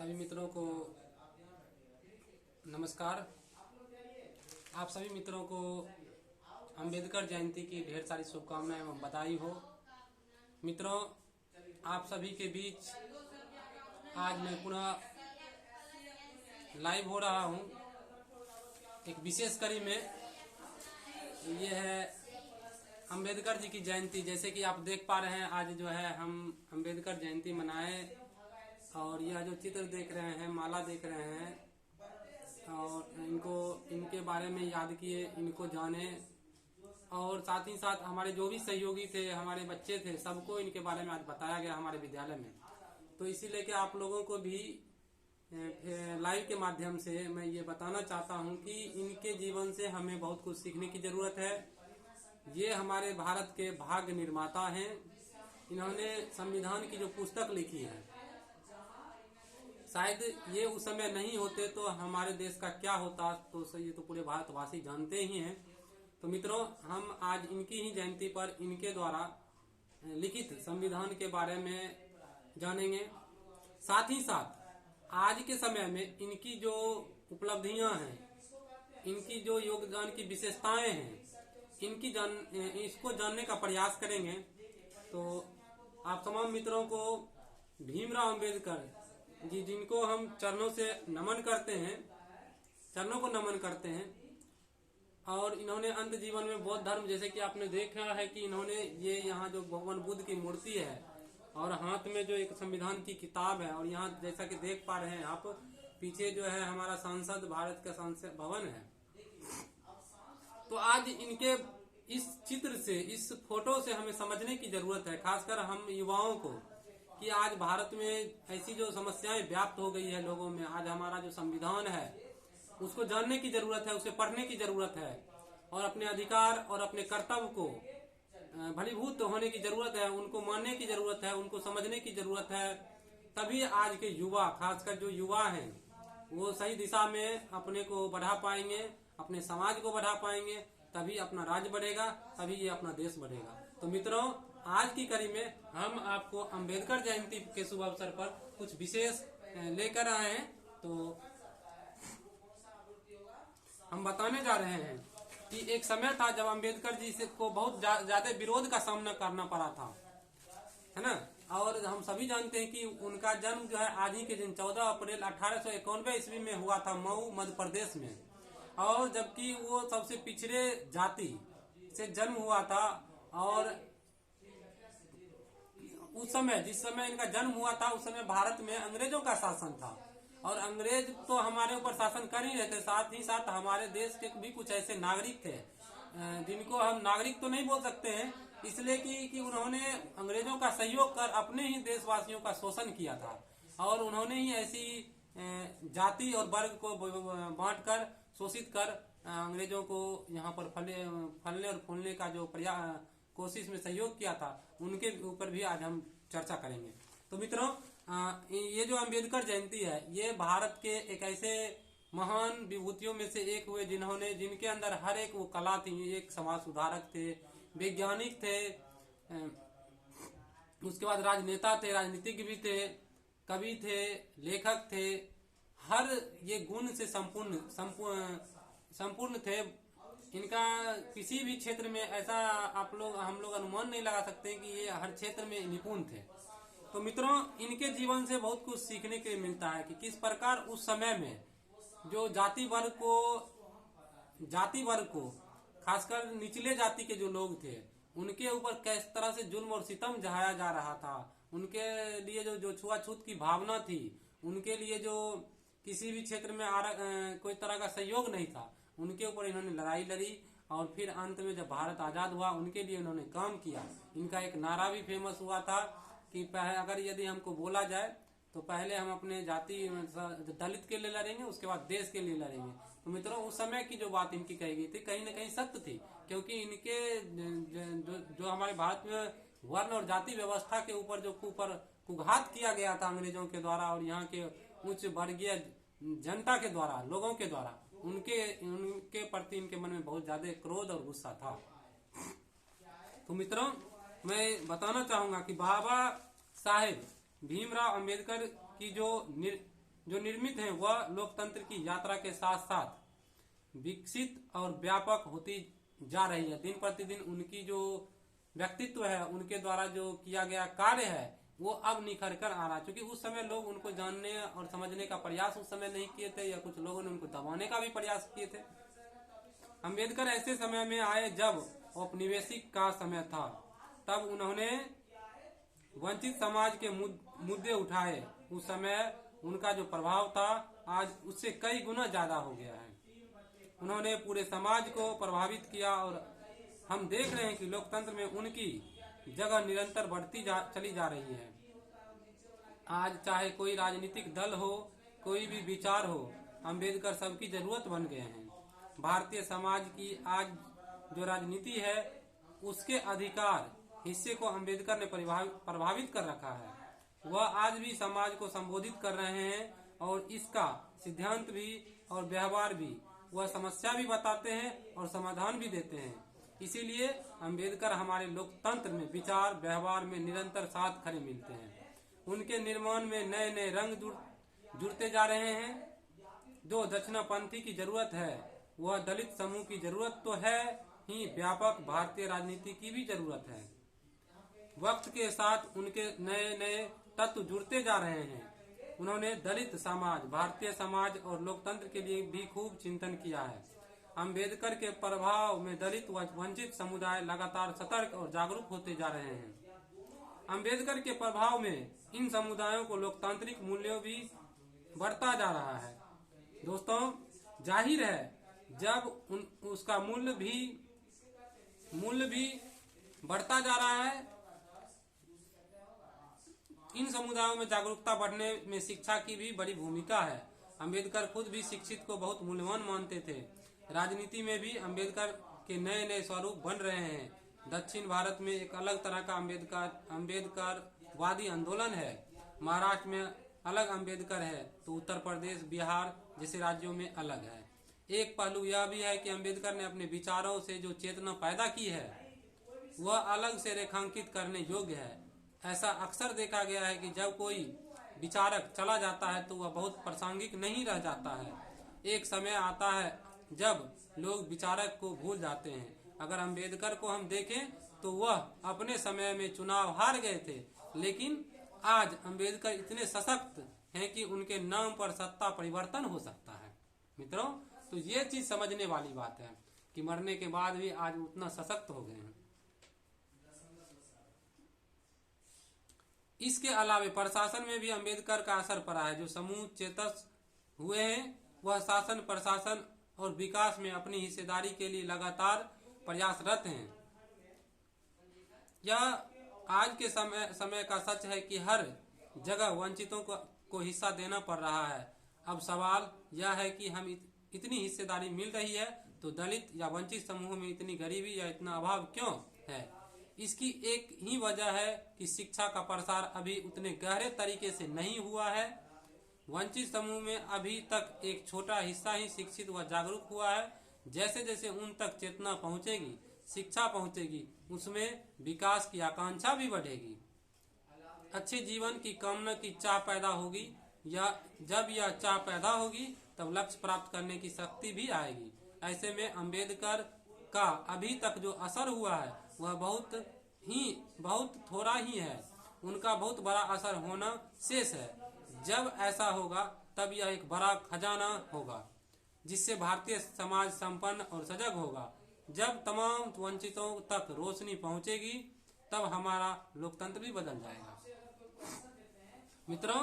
सभी मित्रों को नमस्कार। आप सभी मित्रों को अंबेडकर जयंती की ढेर सारी शुभकामनाएं एवं बधाई हो। मित्रों, आप सभी के बीच आज मैं पुनः लाइव हो रहा हूं एक विशेष कड़ी में। ये है अंबेडकर जी की जयंती। जैसे कि आप देख पा रहे हैं, आज जो है हम अंबेडकर जयंती मनाए और यह जो चित्र देख रहे हैं, माला देख रहे हैं और इनके बारे में याद किए, इनको जाने और साथ ही साथ हमारे जो भी सहयोगी थे, हमारे बच्चे थे, सबको इनके बारे में आज बताया गया हमारे विद्यालय में। तो इसीलिए कि आप लोगों को भी लाइव के माध्यम से मैं ये बताना चाहता हूँ कि इनके जीवन से हमें बहुत कुछ सीखने की जरूरत है। ये हमारे भारत के भाग्य निर्माता हैं। इन्होंने संविधान की जो पुस्तक लिखी है, शायद ये उस समय नहीं होते तो हमारे देश का क्या होता, तो ये तो पूरे भारतवासी जानते ही हैं। तो मित्रों, हम आज इनकी ही जयंती पर इनके द्वारा लिखित संविधान के बारे में जानेंगे। साथ ही साथ आज के समय में इनकी जो उपलब्धियां हैं, इनकी जो योगदान की विशेषताएं हैं, इसको जानने का प्रयास करेंगे। तो आप तमाम मित्रों को भीमराव अंबेडकर जी, जिनको हम चरणों को नमन करते हैं और इन्होंने अंत जीवन में बौद्ध धर्म, जैसे कि आपने देखा है कि इन्होंने ये यहाँ जो भगवान बुद्ध की मूर्ति है और हाथ में जो एक संविधान की किताब है, और यहाँ जैसा कि देख पा रहे हैं आप, पीछे जो है हमारा सांसद, भारत का संसद भवन है। तो आज इनके इस चित्र से, इस फोटो से हमें समझने की जरूरत है, खासकर हम युवाओं को, कि आज भारत में ऐसी जो समस्याएं व्याप्त हो गई है लोगों में। आज हमारा जो संविधान है उसको जानने की जरूरत है, उसे पढ़ने की जरूरत है और अपने अधिकार और अपने कर्तव्य को भलीभूत होने की जरूरत है, उनको मानने की जरूरत है, उनको समझने की जरूरत है। तभी आज के युवा, खासकर जो युवा हैं, वो सही दिशा में अपने को बढ़ा पाएंगे, अपने समाज को बढ़ा पाएंगे, तभी अपना राज्य बढ़ेगा, तभी ये अपना देश बढ़ेगा। तो मित्रों, आज की कड़ी में हम आपको अंबेडकर जयंती के शुभ अवसर पर कुछ विशेष लेकर आए हैं। तो हम बताने जा रहे हैं कि एक समय था जब अंबेडकर जी से को बहुत ज्यादा विरोध का सामना करना पड़ा था, है ना। और हम सभी जानते हैं कि उनका जन्म जो है आज ही के दिन 14 अप्रैल 1891 ईस्वी में हुआ था, मऊ मध्य प्रदेश में। और जबकि वो सबसे पिछड़े जाति से जन्म हुआ था और उस समय, जिस समय इनका जन्म हुआ था, उस समय भारत में अंग्रेजों का शासन था और अंग्रेज तो हमारे ऊपर शासन कर ही रहे थे। साथ ही साथ हमारे देश के भी कुछ ऐसे नागरिक थे जिनको हम नागरिक तो नहीं बोल सकते हैं, इसलिए कि उन्होंने अंग्रेजों का सहयोग कर अपने ही देशवासियों का शोषण किया था और उन्होंने ही ऐसी जाति और वर्ग को बांटकर, शोषित कर अंग्रेजों को यहाँ पर फलने और फूलने का जो कोशिश में सहयोग किया था, उनके ऊपर भी आज हम चर्चा करेंगे। तो मित्रों, ये जो अंबेडकर जयंती है, ये भारत के एक ऐसे महान विभूतियों में से एक हुए जिनके अंदर हर एक वो कला थी। एक समाज सुधारक थे, वैज्ञानिक थे, उसके बाद राजनेता थे, राजनीतिज्ञ भी थे, कवि थे, लेखक थे। हर ये गुण से संपूर्ण थे। इनका किसी भी क्षेत्र में ऐसा हम लोग अनुमान नहीं लगा सकते कि ये हर क्षेत्र में निपुण थे। तो मित्रों, इनके जीवन से बहुत कुछ सीखने के लिए मिलता है कि किस प्रकार उस समय में जो जाति वर्ग को खासकर निचले जाति के जो लोग थे, उनके ऊपर किस तरह से जुल्म और सितम ढाया जा रहा था। उनके लिए जो छुआछूत की भावना थी, उनके लिए जो किसी भी क्षेत्र में कोई तरह का सहयोग नहीं था, उनके ऊपर इन्होंने लड़ाई लड़ी और फिर अंत में जब भारत आजाद हुआ, उनके लिए इन्होंने काम किया। इनका एक नारा भी फेमस हुआ था कि अगर यदि हमको बोला जाए तो पहले हम अपने जाति दलित के लिए लड़ेंगे, उसके बाद देश के लिए लड़ेंगे। तो मित्रों, उस समय की जो बात इनकी कही गई थी, कहीं न कहीं सत्य थी, क्योंकि इनके जो हमारे भारत में वर्ण और जाति व्यवस्था के ऊपर जो कुघात किया गया था अंग्रेजों के द्वारा और यहाँ के उच्च वर्गीय जनता के द्वारा, लोगों के द्वारा, उनके प्रति इनके मन में बहुत ज्यादा क्रोध और गुस्सा था। तो मित्रों, मैं बताना चाहूंगा कि बाबा साहेब भीमराव अंबेडकर की जो जो निर्मित हैं वह लोकतंत्र की यात्रा के साथ साथ विकसित और व्यापक होती जा रही है। दिन प्रतिदिन उनकी जो व्यक्तित्व है, उनके द्वारा जो किया गया कार्य है, वो अब निखर कर आ रहा है। क्योंकि उस समय लोग उनको जानने और समझने का प्रयास उस समय नहीं किए थे, या कुछ लोगों ने उनको दबाने का भी प्रयास किए थे। अम्बेडकर ऐसे समय में आए जब औपनिवेशिक का समय था। तब उन्होंने वंचित समाज के मुद्दे उठाए। उस समय उनका जो प्रभाव था आज उससे कई गुना ज्यादा हो गया है। उन्होंने पूरे समाज को प्रभावित किया और हम देख रहे हैं कि लोकतंत्र में उनकी जगह निरंतर बढ़ती चली जा रही है। आज चाहे कोई राजनीतिक दल हो, कोई भी विचार हो, अम्बेडकर सबकी जरूरत बन गए हैं। भारतीय समाज की आज जो राजनीति है उसके अधिकार हिस्से को अम्बेडकर ने प्रभावित कर रखा है। वह आज भी समाज को संबोधित कर रहे हैं और इसका सिद्धांत भी और व्यवहार भी, वह समस्या भी बताते हैं और समाधान भी देते हैं। इसीलिए अम्बेडकर हमारे लोकतंत्र में विचार व्यवहार में निरंतर साथ खड़े मिलते हैं। उनके निर्माण में नए नए रंग जुड़ते जा रहे हैं। जो दक्षिणापंथी की जरूरत है वह दलित समूह की जरूरत तो है ही, व्यापक भारतीय राजनीति की भी जरूरत है। वक्त के साथ उनके नए नए तत्व जुड़ते जा रहे हैं। उन्होंने दलित समाज, भारतीय समाज और लोकतंत्र के लिए भी खूब चिंतन किया है। अम्बेडकर के प्रभाव में दलित व वंचित समुदाय लगातार सतर्क और जागरूक होते जा रहे हैं। अम्बेडकर के प्रभाव में इन समुदायों को लोकतांत्रिक मूल्यों भी बढ़ता जा रहा है। दोस्तों, जाहिर है जब उसका मूल्य भी बढ़ता जा रहा है। इन समुदायों में जागरूकता बढ़ने में शिक्षा की भी बड़ी भूमिका है। अम्बेडकर खुद भी शिक्षित को बहुत मूल्यवान मानते थे। राजनीति में भी अम्बेडकर के नए नए स्वरूप बन रहे हैं। दक्षिण भारत में एक अलग तरह का अम्बेडकरवादी आंदोलन है। महाराष्ट्र में अलग अम्बेडकर है तो उत्तर प्रदेश, बिहार जैसे राज्यों में अलग है। एक पहलू यह भी है कि अम्बेडकर ने अपने विचारों से जो चेतना पैदा की है वह अलग से रेखांकित करने योग्य है। ऐसा अक्सर देखा गया है कि जब कोई विचारक चला जाता है तो वह बहुत प्रासंगिक नहीं रह जाता है। एक समय आता है जब लोग विचारक को भूल जाते हैं। अगर अम्बेडकर को हम देखें तो वह अपने समय में चुनाव हार गए थे, लेकिन आज अम्बेडकर इतने सशक्त हैं कि उनके नाम पर सत्ता परिवर्तन हो सकता है। मित्रों, तो ये चीज समझने वाली बात है कि मरने के बाद भी आज उतना सशक्त हो गए हैं। इसके अलावा प्रशासन में भी अम्बेडकर का असर पड़ा है। जो समूह चेतस हुए हैं वह शासन, प्रशासन और विकास में अपनी हिस्सेदारी के लिए लगातार प्रयासरत हैं। यह आज के समय का सच है कि हर जगह वंचितों को हिस्सा देना पड़ रहा है। अब सवाल यह है कि हम इतनी हिस्सेदारी मिल रही है तो दलित या वंचित समूहों में इतनी गरीबी या इतना अभाव क्यों है? इसकी एक ही वजह है कि शिक्षा का प्रसार अभी उतने गहरे तरीके से नहीं हुआ है। वंचित समूह में अभी तक एक छोटा हिस्सा ही शिक्षित व जागरूक हुआ है। जैसे जैसे उन तक चेतना पहुंचेगी, शिक्षा पहुंचेगी, उसमें विकास की आकांक्षा भी बढ़ेगी। अच्छे जीवन की कामना की चाह पैदा होगी, या जब यह चाह पैदा होगी तब लक्ष्य प्राप्त करने की शक्ति भी आएगी। ऐसे में अम्बेडकर का अभी तक जो असर हुआ है वह बहुत थोड़ा ही है। उनका बहुत बड़ा असर होना शेष है। जब ऐसा होगा तब यह एक बड़ा खजाना होगा जिससे भारतीय समाज संपन्न और सजग होगा। जब तमाम वंचितों तक रोशनी पहुंचेगी तब हमारा लोकतंत्र भी बदल जाएगा। मित्रों,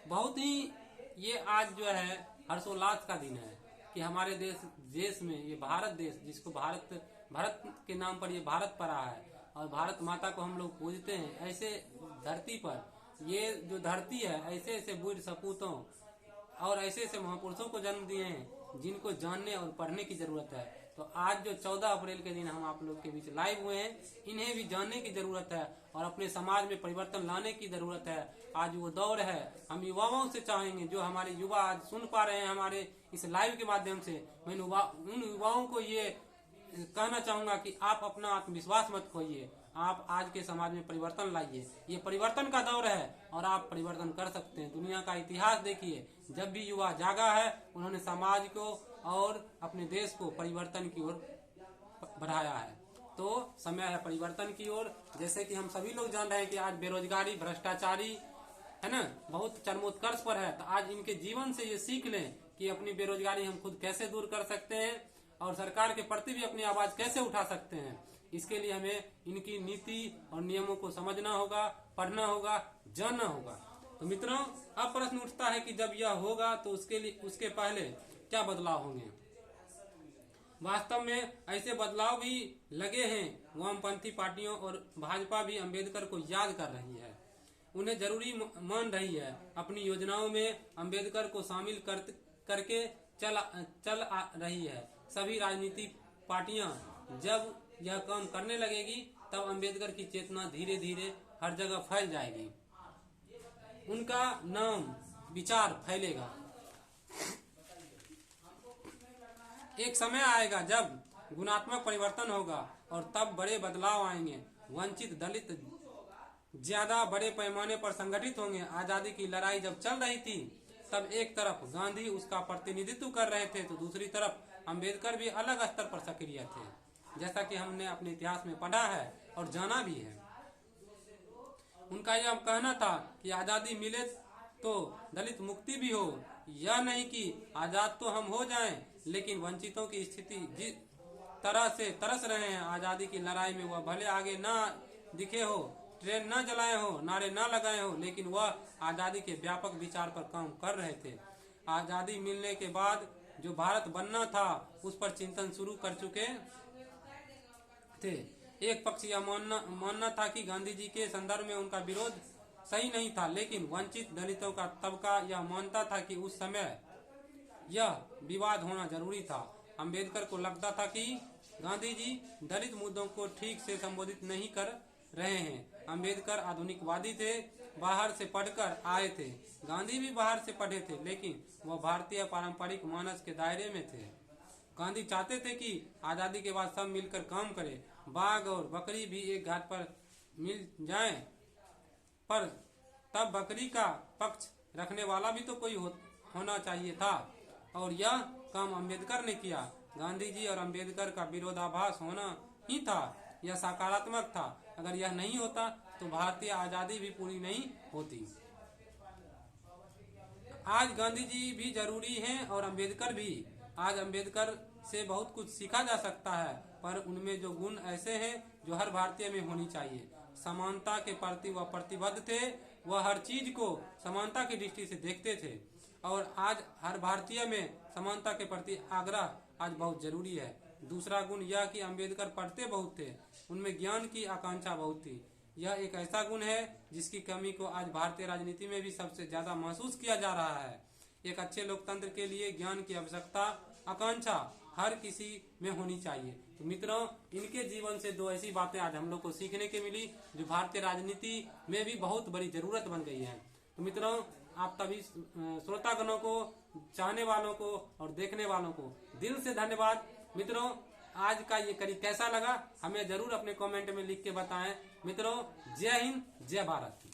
बहुत ही ये आज जो है हर्षोल्लास का दिन है कि हमारे देश में ये भारत देश, जिसको भारत के नाम पर ये भारत पड़ा है और भारत माता को हम लोग पूजते हैं, ऐसे धरती पर ये जो धरती है ऐसे ऐसे वीर सपूतों और ऐसे ऐसे महापुरुषों को जन्म दिए हैं जिनको जानने और पढ़ने की जरूरत है। तो आज जो 14 अप्रैल के दिन हम आप लोग के बीच लाइव हुए हैं, इन्हें भी जानने की जरूरत है और अपने समाज में परिवर्तन लाने की जरूरत है। आज वो दौर है, हम युवाओं से चाहेंगे, जो हमारे युवा आज सुन पा रहे हैं हमारे इस लाइव के माध्यम से, मैं उन युवाओं को ये कहना चाहूंगा कि आप अपना आत्मविश्वास मत खोइए, आप आज के समाज में परिवर्तन लाइए। ये परिवर्तन का दौर है और आप परिवर्तन कर सकते हैं। दुनिया का इतिहास देखिए, जब भी युवा जागा है उन्होंने समाज को और अपने देश को परिवर्तन की ओर बढ़ाया है। तो समय है परिवर्तन की ओर। जैसे कि हम सभी लोग जान रहे हैं कि आज बेरोजगारी, भ्रष्टाचारी है ना, बहुत चरमोत्कर्ष पर है। तो आज इनके जीवन से ये सीख लें कि अपनी बेरोजगारी हम खुद कैसे दूर कर सकते हैं और सरकार के प्रति भी अपनी आवाज कैसे उठा सकते हैं। इसके लिए हमें इनकी नीति और नियमों को समझना होगा, पढ़ना होगा, जानना होगा। तो मित्रों, अब प्रश्न उठता है कि जब यह होगा तो उसके पहले क्या बदलाव होंगे। वास्तव में ऐसे बदलाव भी लगे हैं। वामपंथी पार्टियों और भाजपा भी अंबेडकर को याद कर रही है, उन्हें जरूरी मान रही है। अपनी योजनाओं में अंबेडकर को शामिल करके चल आ रही है। सभी राजनीतिक पार्टियां जब यह काम करने लगेगी तब अंबेडकर की चेतना धीरे धीरे हर जगह फैल जाएगी, उनका नाम विचार फैलेगा। एक समय आएगा जब गुणात्मक परिवर्तन होगा और तब बड़े बदलाव आएंगे। वंचित दलित ज्यादा बड़े पैमाने पर संगठित होंगे। आजादी की लड़ाई जब चल रही थी तब एक तरफ गांधी उसका प्रतिनिधित्व कर रहे थे तो दूसरी तरफ अंबेडकर भी अलग स्तर पर सक्रिय थे, जैसा कि हमने अपने इतिहास में पढ़ा है और जाना भी है। उनका यह कहना था कि आजादी मिले तो दलित मुक्ति भी हो, यह नहीं कि आजाद तो हम हो जाएं, लेकिन वंचितों की स्थिति जिस तरह से तरस रहे हैं आजादी की लड़ाई में, वह भले आगे ना दिखे हो, ट्रेन न जलाए हो, नारे न लगाए हो, लेकिन वह आजादी के व्यापक विचार पर काम कर रहे थे। आजादी मिलने के बाद जो भारत बनना था उस पर चिंतन शुरू कर चुके थे। एक पक्ष यह मानना था कि गांधी जी के संदर्भ में उनका विरोध सही नहीं था, लेकिन वंचित दलितों का तबका यह मानता था कि उस समय यह विवाद होना जरूरी था। अंबेडकर को लगता था कि गांधी जी दलित मुद्दों को ठीक से संबोधित नहीं कर रहे हैं। अंबेडकर आधुनिकवादी थे, बाहर से पढ़कर आए थे। गांधी भी बाहर से पढ़े थे, लेकिन वह भारतीय पारंपरिक मानस के दायरे में थे। गांधी चाहते थे कि आजादी के बाद सब मिलकर काम करें, बाघ और बकरी भी एक घाट पर मिल जाएं, पर तब बकरी का पक्ष रखने वाला भी तो कोई होना चाहिए था, और यह काम अंबेडकर ने किया। गांधी जी और अंबेडकर का विरोधाभास होना ही था, यह सकारात्मक था। अगर यह नहीं होता तो भारतीय आजादी भी पूरी नहीं होती। आज गांधी जी भी जरूरी हैं और अंबेडकर भी। आज अंबेडकर से बहुत कुछ सीखा जा सकता है, पर उनमें जो गुण ऐसे हैं जो हर भारतीय में होनी चाहिए। समानता के प्रति वह प्रतिबद्ध थे, वह हर चीज को समानता की दृष्टि से देखते थे, और आज हर भारतीय में समानता के प्रति आग्रह आज बहुत जरूरी है। दूसरा गुण यह कि अंबेडकर पढ़ते बहुत थे, उनमें ज्ञान की आकांक्षा बहुत थी। यह एक ऐसा गुण है जिसकी कमी को आज भारतीय राजनीति में भी सबसे ज्यादा महसूस किया जा रहा है। एक अच्छे लोकतंत्र के लिए ज्ञान की आवश्यकता, आकांक्षा हर किसी में होनी चाहिए। तो मित्रों, इनके जीवन से दो ऐसी बातें आज हम लोग को सीखने के मिली जो भारतीय राजनीति में भी बहुत बड़ी जरूरत बन गई है। तो मित्रों, आप सभी श्रोतागणों को, चाहने वालों को और देखने वालों को दिल से धन्यवाद। मित्रों, आज का ये कड़ी कैसा लगा हमें जरूर अपने कमेंट में लिख के बताएं। मित्रों, जय हिंद, जय भारत।